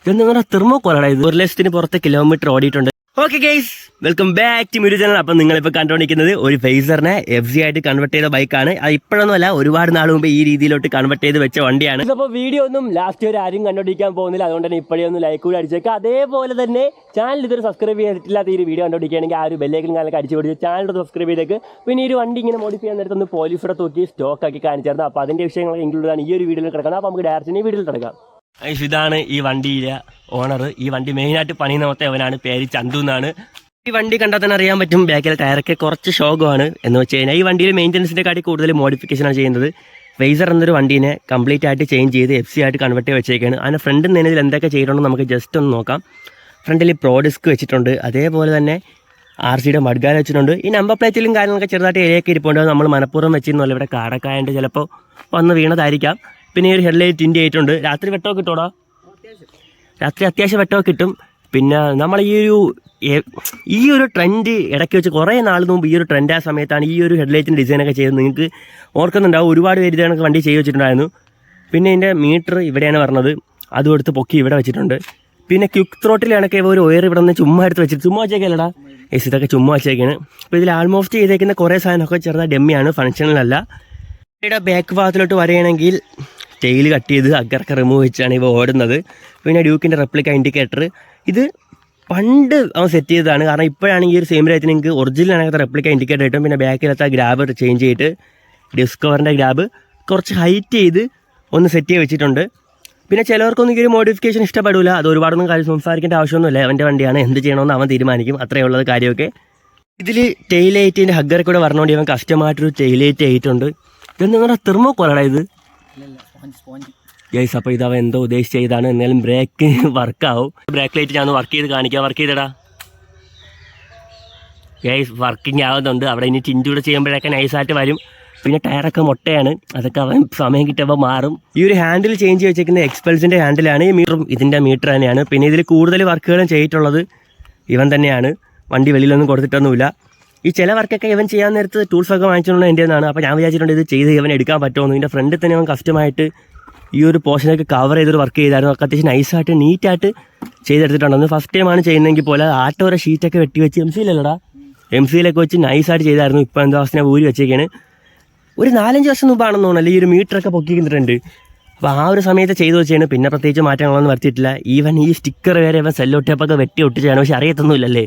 ഇതെന്താ തെർമോക്കോളാണ് ഇത്. 1 ലക്ഷത്തിന് പുറത്ത് കിലോമീറ്റർ ഓടിയിട്ടുണ്ട്. Okay guys, welcome back to മിരു ചാനൽ. അപ്പം നിങ്ങളിപ്പോൾ കണ്ടുകൊണ്ടിരിക്കുന്നത് ഒരു ഫേസറിനെ FZ ആയിട്ട് കൺവെർട്ട് ചെയ്ത ബൈക്കാണ്. അത് ഇപ്പോഴൊന്നുമല്ല, ഒരുപാട് നാൾ മുമ്പ് ഈ രീതിയിലോട്ട് കൺവെർട്ട് ചെയ്ത് വെച്ച വണ്ടിയാണ്. അപ്പോൾ വീഡിയോ ഒന്നും ലാസ്റ്റ് വരെ ആരും കണ്ടുപിടിക്കാൻ പോകുന്നില്ല, അതുകൊണ്ട് തന്നെ ഇപ്പോഴേ ഒന്ന് ലൈക്ക് കൂടി അടിച്ചേക്കാം. അതേപോലെ തന്നെ ചാനൽ ഇതൊരു സബ്സ്ക്രൈബ് ചെയ്തിട്ടില്ലാത്ത ഈ വീഡിയോ കണ്ടുപിടിക്കുകയാണെങ്കിൽ ആ ഒരു ബെല്ലേക്കും കാലൊക്കെ അടിച്ചു പിടിച്ച് ചാനൽ സബ്സ്ക്രൈബ് ചെയ്തേക്ക്. പിന്നെ ഈ ഒരു വണ്ടി ഇങ്ങനെ മോഡിഫൈ ചെയ്യാൻ നേരത്തെ ഒന്ന് പോലീസോടെ തൂക്കി സ്റ്റോക്ക് ആക്കി കാണിച്ചായിരുന്നു. അപ്പോൾ അതിൻ്റെ വിഷയങ്ങൾ ഇൻക്ലൂഡ് ആണ് ഈ ഒരു വീഡിയോയിൽ കിടക്കുന്നത്. അപ്പോൾ നമുക്ക് ഡയറക്റ്റ് ഈ വീഡിയോയിൽ കിടക്കാം. ഇതാണ് ഈ വണ്ടിയിലെ ഓണർ. ഈ വണ്ടി മെയിനായിട്ട് പണിയുന്ന മൊത്തം അവനാണ്. പേര് ചന്തു എന്നാണ്. ഈ വണ്ടി കണ്ടാൽ തന്നെ അറിയാൻ പറ്റും, ബാക്കിലെ ടയറൊക്കെ കുറച്ച് ഷോകമാണ്. എന്ന് വെച്ച് കഴിഞ്ഞാൽ ഈ വണ്ടിയിൽ മെയിൻ്റനൻസിൻ്റെ കാട്ടി കൂടുതൽ മോഡിഫിക്കേഷനാണ് ചെയ്യുന്നത്. ഫേസർ എന്നൊരു വണ്ടീനെ കംപ്ലീറ്റ് ആയിട്ട് ചേഞ്ച് ചെയ്ത് FC ആയിട്ട് കൺവെർട്ട് ചെയ്ത് വെച്ചേക്കാണ്. അതിന് ഫ്രണ്ടിൽ നിന്ന് ഇതിൽ എന്തൊക്കെ ചെയ്തിട്ടുണ്ടോ നമുക്ക് ജസ്റ്റ് ഒന്ന് നോക്കാം. ഫ്രണ്ടിൽ പ്രോ ഡിസ്ക് വെച്ചിട്ടുണ്ട്, അതേപോലെ തന്നെ RCയുടെ മഡ്ഗാല വെച്ചിട്ടുണ്ട്. ഈ നമ്പർ പ്ലേറ്റിലും കാര്യങ്ങളൊക്കെ ചെറുതായിട്ട് ഏരിയൊക്കെ ഇരിപ്പുണ്ട്. നമ്മൾ മനഃപൂർവ്വം വെച്ചിരുന്നല്ലോ, ഇവിടെ കാടക്കായണ്ട് ചിലപ്പോൾ വന്ന് വീണതായിരിക്കാം. പിന്നെ ഈ ഒരു ഹെഡ്ലൈറ്റ് ടിൻ്റ് ആയിട്ടുണ്ട്. രാത്രി വെട്ടമൊക്കെ കിട്ടുമോടാ? രാത്രി അത്യാവശ്യം വെട്ടമൊക്കെ കിട്ടും. പിന്നെ നമ്മൾ ഈ ഒരു ട്രെൻഡ് ഇടയ്ക്ക് വെച്ച് കുറേ നാൾ മുമ്പ് ഈ ഒരു ട്രെൻഡ് ആ സമയത്താണ് ഈ ഒരു ഹെഡ്ലൈറ്റിൻ്റെ ഡിസൈനൊക്കെ ചെയ്തത്. നിങ്ങൾക്ക് ഓർക്കുന്നുണ്ടാവും, ഒരുപാട് പേര് ഇതാണ് വണ്ടി ചെയ്ത് വെച്ചിട്ടുണ്ടായിരുന്നു. പിന്നെ ഇതിൻ്റെ മീറ്റർ ഇവിടെയാണ് പറഞ്ഞത്, അതും എടുത്ത് പൊക്കി ഇവിടെ വെച്ചിട്ടുണ്ട്. പിന്നെ ക്വിക്ക് ത്രോട്ടിലാണൊക്കെ ഒരു ഒയർ ഇവിടെ നിന്ന് ചുമ്മാ എടുത്ത് വെച്ചിട്ട് ചുമ്മാ വെച്ചേക്കല്ലടാ ഇതൊക്കെ ചുമ്മാ വെച്ചേക്കാണ്. അപ്പോൾ ഇതിൽ ആൾമോസ്റ്റ് ചെയ്തേക്കുന്ന കുറേ സാധനമൊക്കെ ചെറുതായി ഡെമ്മിയാണ്, ഫങ്ഷണലല്ല. ഇവിടെ ബാക്ക് ഭാഗത്തിലോട്ട് വരികയാണെങ്കിൽ ടെയിൽ കട്ട് ചെയ്ത് അഗറൊക്കെ റിമൂവ് വെച്ചാണ് ഇവ ഓടുന്നത്. പിന്നെ ഡ്യൂക്കിൻ്റെ റെപ്ലിക്ക ഇൻഡിക്കേറ്റർ ഇത് പണ്ട് അവൻ സെറ്റ് ചെയ്തതാണ്. കാരണം ഇപ്പോഴാണെങ്കിൽ ഈ ഒരു സെയിം റേറ്റിന് നിങ്ങൾക്ക് ഒറിജിനൽ റെപ്ലിക്ക ഇൻഡിക്കേറ്റർ കിട്ടും. പിന്നെ ബാക്കിലത്തെ ഗ്രാബ് ചേഞ്ച് ചെയ്തിട്ട് ഡിസ്കവറിൻ്റെ ഗ്രാബ് കുറച്ച് ഹൈറ്റ് ചെയ്ത് ഒന്ന് സെറ്റ് ചെയ്ത് വെച്ചിട്ടുണ്ട്. പിന്നെ ചിലവർക്കൊന്നും ഈ ഒരു മോഡിഫിക്കേഷൻ ഇഷ്ടപ്പെടില്ല, അത് ഒരുപാടൊന്നും കാര്യം സംസാരിക്കേണ്ട ആവശ്യമൊന്നുമില്ല. അവൻ്റെ വണ്ടിയാണ്, എന്ത് ചെയ്യണമെന്ന് അവൻ തീരുമാനിക്കും, അത്രയേ ഉള്ളത് കാര്യമൊക്കെ. ഇതിൽ ടെയിൽ ലൈറ്റിൻ്റെ ഹഗ്ഗറൊക്കെ കൂടെ പറഞ്ഞുകൊണ്ട് ഇവൻ കസ്റ്റമായിട്ടൊരു ടെയിൽ ലൈറ്റ് ആയിട്ടുണ്ട്. ഇതെന്താ തെർമോക്കോളാണ് ഇത് ഗൈസ്. അപ്പോൾ ഇതവ എന്തോ ഉദ്ദേശിച്ച് ചെയ്താണ്. എന്നാലും ബ്രേക്ക് വർക്കാവും. ബ്രേക്ക് ലൈറ്റ് ഞാൻ വർക്ക് ചെയ്ത് കാണിക്കാം. വർക്ക് ചെയ്തടാ ഗൈസ്, വർക്കിംഗ് ആവുന്നുണ്ട്. അവിടെ ഇനി ടിൻറ്റൂടെ ചെയ്യുമ്പോഴൊക്കെ നൈസായിട്ട് വരും. പിന്നെ ടയറൊക്കെ മുട്ടയാണ്, അതൊക്കെ അവൻ സമയം കിട്ടുമ്പോൾ മാറും. ഈ ഒരു ഹാൻഡിൽ ചേഞ്ച് വെച്ചേക്കുന്ന എക്സ്പൾസിൻ്റെ ഹാൻഡിലാണ്. ഈ മീറ്ററും ഇതിൻ്റെ മീറ്റർ തന്നെയാണ്. പിന്നെ ഇതിൽ കൂടുതൽ വർക്കുകളും ചെയ്തിട്ടുള്ളത് ഇവൻ തന്നെയാണ്. വണ്ടി വെളിയിലൊന്നും കൊടുത്തിട്ടൊന്നുമില്ല. ഈ ചില വർക്കൊക്കെ ഇവൻ ചെയ്യാൻ നേരത്ത് ടൂൾസൊക്കെ വാങ്ങിച്ചിട്ടുണ്ട് എൻ്റെ നിന്നാണ്. അപ്പോൾ ഞാൻ വിചാരിച്ചിട്ടുണ്ട് ഇത് ചെയ്ത് ഇവൻ എടുക്കാൻ പറ്റുമെന്ന്. ഇതിൻ്റെ ഫ്രണ്ടിൽ തന്നെ അവൻ കസ്റ്റമായിട്ട് ഈ ഒരു പോർഷനൊക്കെ കവർ ചെയ്തൊരു വർക്ക് ചെയ്തായിരുന്നു. ഒക്കെ അത്യാവശ്യം നൈസായിട്ട് നീറ്റായിട്ട് ചെയ്തെടുത്തിട്ടുണ്ടെന്ന്. ഫസ്റ്റ് ടൈമാണ് ചെയ്യുന്നതെങ്കിൽ പോലെ ആട്ടോര ഷീറ്റൊക്കെ വെട്ടി വെച്ച് MC-യിലല്ലടാ MC-യിലൊക്കെ വെച്ച് നൈസായിട്ട് ചെയ്തായിരുന്നു. ഇപ്പോൾ എന്താ അവസ്ഥ ഊരി വെച്ചേക്കാണ്. ഒരു 4-5 വർഷം മുമ്പാണെന്ന് തോന്നുന്നു ഈ ഒരു മീറ്ററൊക്കെ പൊക്കിക്കുന്നുണ്ട്. അപ്പോൾ ആ ഒരു സമയത്ത് ചെയ്ത് വെച്ചാണ്. പിന്നെ പ്രത്യേകിച്ച് മാറ്റങ്ങളൊന്നും വരുത്തിയിട്ടില്ല. ഈവൻ ഈ സ്റ്റിക്കർ വരെ ഇവൻ സെല്ലോ ടേപ്പൊക്കെ വെട്ടി ഒട്ടിച്ചാണ്, പക്ഷെ അറിയത്തൊന്നുമില്ലല്ലേ.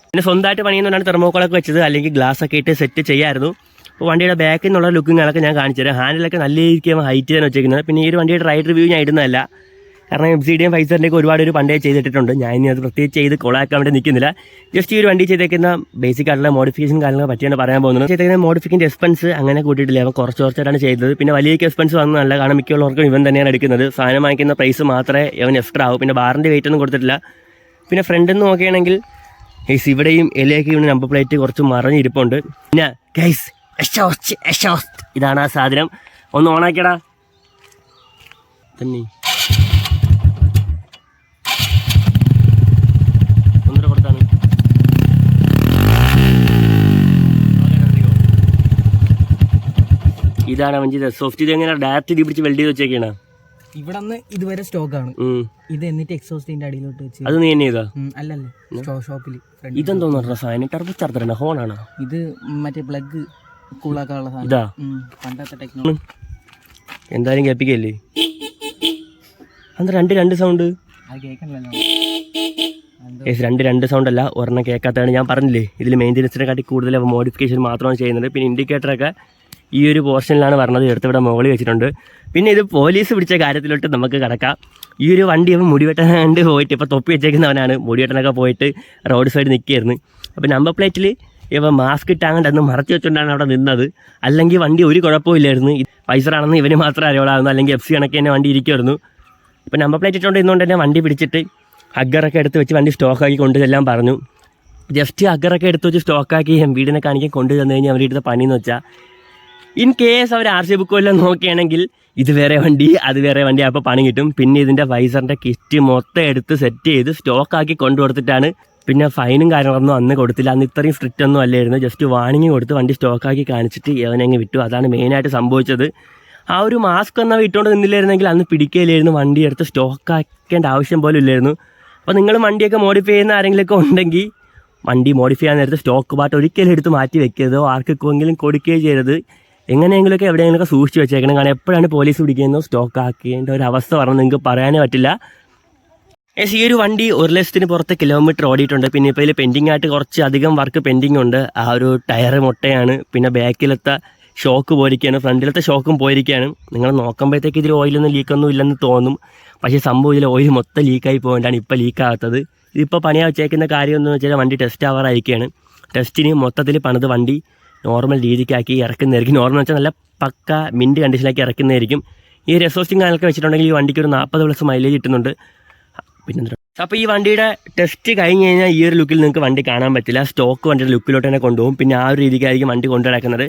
പിന്നെ സ്വന്തമായിട്ട് പണിയുന്നതുകൊണ്ടാണ് തെർമോക്കോളൊക്കെ വെച്ചത്, അല്ലെങ്കിൽ ഗ്ലാസ്സൊക്കെ ഇട്ട് സെറ്റ് ചെയ്യായിരുന്നു. അപ്പോൾ വണ്ടിയുടെ ബാക്കിൽ നിന്നുള്ള ലുക്കിങ്ങളൊക്കെ ഞാൻ കാണിച്ചു തരാം. ഹാൻഡിലൊക്കെ നല്ല രീതിക്ക് ഹൈറ്റ് തന്നെ വെച്ചേക്കുന്നത്. പിന്നെ ഈ ഒരു വണ്ടിയുടെ റൈഡ് റിവ്യൂ ഞാൻ ഇടുന്നതല്ല, കാരണം FZയുടെയും ഫൈസറിൻ്റെയൊക്കെ ഒരുപാട് ഒരു പണ്ടേ ചെയ്തിട്ടുണ്ട്. ഞാൻ ഇനി അത് പ്രത്യേകിച്ച് ചെയ്ത് കൊളാക്കാൻ വേണ്ടി നിൽക്കുന്നില്ല. ജസ്റ്റ് ഈ ഒരു വണ്ടി ചെയ്തേക്കുന്ന ബേസിക് ആയിട്ടുള്ള മോഡിഫിക്കേഷൻ കാര്യങ്ങളെ പറ്റിയാണ് പറയാൻ പോകുന്നത്. ചെയ്തേക്കുന്ന മോഡിഫിക്കേഷൻ്റെ എക്സ്പെൻസ് അങ്ങനെ കൂട്ടിയിട്ടില്ല, അവൻ കുറച്ചായിട്ടാണ് ചെയ്തത്. പിന്നെ വലിയ എക്സ്പെൻസ് വന്നതല്ല, കാരണം മിക്കുള്ളവർക്കും ഇവൻ തന്നെയാണ് എടുക്കുന്നത്. സാധനം വാങ്ങിക്കുന്ന പ്രൈസ് മാത്രമേ ഇവൻ എക്സ്ട്രാ ആവും. പിന്നെ ബാറിൻ്റെ വെയിറ്റ് ഒന്നും കൊടുത്തിട്ടില്ല. പിന്നെ ഫ്രണ്ടിൽ നിന്ന് നോക്കുകയാണെങ്കിൽ ഗൈസ് ഇവിടെയും ഇലയൊക്കെ ഇവിടെ നമ്പർ പ്ലേറ്റ് കുറച്ച് മറിഞ്ഞിരിപ്പുണ്ട്. പിന്നെ ഗൈസ് ഇതാണ് ആ സാധനം. ഒന്ന് ഓണാക്കിയടാ തന്നെ, ഒന്നുകൂടെ കൊടുത്താണ്. ഇതാണ് അവൻ ചെയ്തത്. സോഫ്റ്റ് ഇത് എങ്ങനെ ഡയറക്റ്റ് ഇത് പിടിച്ച് വെൽഡ് ചെയ്ത് വെച്ചേക്കാണ്. ഇവിടെ ഇതുവരെ സ്റ്റോക്കാണ് ഇത്, എന്നിട്ട് എക്സോസ്റ്റിന്റെ അടിയിലോട്ട് വെച്ച്. അത് നീ തന്നെ ചെയ്താ? അല്ലല്ലേ, ഷോപ്പിൽ. ഇതെന്തോന്ന് പറഞ്ഞ സാധനം? ടർബോ ചാർജറാണ്, ഹോണാണ് ഇത്. മറ്റേ പ്ലഗ് കൂളാക്കാനുള്ള സാധനം. ഇതാ പണ്ടത്തെ ടെക്നോളജി. എന്തായാലും കേൾപ്പിക്കല്ലേ? അന്ന് രണ്ട് സൗണ്ട് അത് കേൾക്കണല്ലോ. രണ്ട് സൗണ്ട് അല്ല, ഒരെണ്ണം കേൾക്കാത്തതാണ്. ഞാൻ പറഞ്ഞില്ലേ, ഇതിൽ മെയിൻ്റനൻസിനെ കാട്ടി കൂടുതൽ മോഡിഫിക്കേഷൻ മാത്രമാണ് ചെയ്യുന്നത്. പിന്നെ ഇൻഡിക്കേറ്ററൊക്കെ ഈ ഒരു പോർഷനിലാണ് പറഞ്ഞത്, എടുത്തിവിടെ മുകളിൽ വെച്ചിട്ടുണ്ട്. പിന്നെ ഇത് പോലീസ് പിടിച്ച കാര്യത്തിലോട്ട് നമുക്ക് കിടക്കാം. ഈ ഒരു വണ്ടി അവൻ മുടിവെട്ടാണ്ട് പോയിട്ട് ഇപ്പോൾ തൊപ്പി വെച്ചേക്കുന്നവനാണ്. മുടിവെട്ടനൊക്കെ പോയിട്ട് റോഡ് സൈഡ് നിൽക്കുകയായിരുന്നു. അപ്പോൾ നമ്പർ പ്ലേറ്റിൽ ഇവ മാസ്ക് ഇട്ടാണ്ട് അന്ന് മറച്ചു വെച്ചുകൊണ്ടാണ് അവിടെ നിന്നത്. അല്ലെങ്കിൽ വണ്ടി ഒരു കുഴപ്പമില്ലായിരുന്നു. ഫൈസറാണെന്ന് ഇവന് മാത്രമേ അറിയാവുള്ളൂ, അല്ലെങ്കിൽ FC കണക്ക് തന്നെ വണ്ടി ഇരിക്കുമായിരുന്നു. അപ്പോൾ നമ്പർ പ്ലേറ്റ് ഇട്ടുകൊണ്ട് ഇന്നുകൊണ്ട് തന്നെ വണ്ടി പിടിച്ചിട്ട് ഹഗ്ഗറൊക്കെ എടുത്ത് വെച്ച് വണ്ടി സ്റ്റോക്കാക്കി കൊണ്ടുചെല്ലാൻ പറഞ്ഞു. ജസ്റ്റ് ഹഗ്ഗറൊക്കെ എടുത്ത് വെച്ച് സ്റ്റോക്കാക്കി വീടിനെ കാണിക്കാൻ കൊണ്ടു തന്നു കഴിഞ്ഞാൽ അവരുടെ അടുത്ത പണിയെന്ന് വെച്ചാൽ, ഇൻ കേസ് അവർ RC ബുക്കും എല്ലാം നോക്കുകയാണെങ്കിൽ ഇത് വേറെ വണ്ടി അത് വേറെ വണ്ടി, അപ്പോൾ പണി കിട്ടും. പിന്നെ ഇതിൻ്റെ ഫൈസറിൻ്റെ കിറ്റ് മൊത്തം എടുത്ത് സെറ്റ് ചെയ്ത് സ്റ്റോക്കാക്കി കൊണ്ടു കൊടുത്തിട്ടാണ്. പിന്നെ ഫൈനും കാര്യങ്ങളൊന്നും അന്ന് കൊടുത്തില്ല. അന്ന് ഇത്രയും സ്ട്രിക്റ്റ് ഒന്നും അല്ലായിരുന്നു. ജസ്റ്റ് വാണിംഗ് കൊടുത്ത് വണ്ടി സ്റ്റോക്കാക്കി കാണിച്ചിട്ട് അവനങ്ങ് വിട്ടു. അതാണ് മെയിനായിട്ട് സംഭവിച്ചത്. ആ ഒരു മാസ്ക് എന്നാൽ ഇട്ടുകൊണ്ട് നിന്നില്ലായിരുന്നെങ്കിൽ അന്ന് പിടിക്കുകയില്ലായിരുന്നു, വണ്ടി എടുത്ത് സ്റ്റോക്ക് ആക്കേണ്ട ആവശ്യം പോലും ഇല്ലായിരുന്നു. അപ്പോൾ നിങ്ങൾ വണ്ടിയൊക്കെ മോഡിഫൈ ചെയ്യുന്ന ആരെങ്കിലുമൊക്കെ ഉണ്ടെങ്കിൽ വണ്ടി മോഡിഫൈ ചെയ്യാൻ നേരത്തെ സ്റ്റോക്ക് പാർട്ട് ഒരിക്കലും എടുത്ത് മാറ്റി വെക്കരുതോ, ആർക്കെങ്കിലും കൊടുക്കുകയോ ചെയ്യരുത്. എങ്ങനെയെങ്കിലുമൊക്കെ എവിടെയെങ്കിലുമൊക്കെ സൂക്ഷിച്ച് വെച്ചേക്കണം. കാരണം എപ്പോഴാണ് പോലീസ് പിടിക്കുന്നത് സ്റ്റോക്ക് ആക്കേണ്ട ഒരു അവസ്ഥ പറഞ്ഞ് നിങ്ങൾക്ക് പറയാനേ പറ്റില്ല. ഈ ഒരു വണ്ടി 1 ലക്ഷത്തിന് പുറത്ത് കിലോമീറ്റർ ഓടിയിട്ടുണ്ട്. പിന്നെ ഇപ്പോൾ ഇതിൽ പെൻഡിങ് ആയിട്ട് കുറച്ച് അധികം വർക്ക് പെൻഡിങ് ഉണ്ട്. ആ ഒരു ടയർ മുട്ടയാണ്, പിന്നെ ബാക്കിലത്തെ ഷോക്ക് പോയിരിക്കുകയാണ്, ഫ്രണ്ടിലത്തെ ഷോക്കും പോയിരിക്കുകയാണ്. നിങ്ങൾ നോക്കുമ്പോഴത്തേക്ക് ഇതിൽ ഓയിലൊന്നും ലീക്കൊന്നും ഇല്ലെന്ന് തോന്നും, പക്ഷേ സംഭവം ഇതിൽ ഓയിൽ മൊത്തം ലീക്കായി പോകേണ്ടാണ് ഇപ്പോൾ ലീക്കാകാത്തത്. ഇതിപ്പോൾ പണിയാ വെച്ചേക്കുന്ന കാര്യം എന്ന് വെച്ചാൽ വണ്ടി ടെസ്റ്റ് ആവാറായിരിക്കുകയാണ്. ടെസ്റ്റിന് മൊത്തത്തിൽ പണിത് വണ്ടി നോർമൽ രീതിക്കാക്കി ഇറക്കുന്നതായിരിക്കും. നോർമൽ വെച്ചാൽ നല്ല പക്ക മിൻറ്റ് കണ്ടീഷനാക്കി ഇറക്കുന്നതായിരിക്കും. ഈ ഒരു എക്സോസ്റ്റിംഗ് കാര്യങ്ങളൊക്കെ വെച്ചിട്ടുണ്ടെങ്കിൽ ഈ വണ്ടിക്ക് ഒരു 40+ മൈലേജ് കിട്ടുന്നുണ്ട്. പിന്നെ അപ്പോൾ ഈ വണ്ടിയുടെ ടെസ്റ്റ് കഴിഞ്ഞ് കഴിഞ്ഞാൽ ഈ ഒരു ലുക്കിൽ നിങ്ങൾക്ക് വണ്ടി കാണാൻ പറ്റില്ല. സ്റ്റോക്ക് വണ്ടിയുടെ ലുക്കിലോട്ട് തന്നെ കൊണ്ടുപോകും. പിന്നെ ആ ഒരു രീതിക്കായിരിക്കും വണ്ടി കൊണ്ടു നടക്കുന്നത്.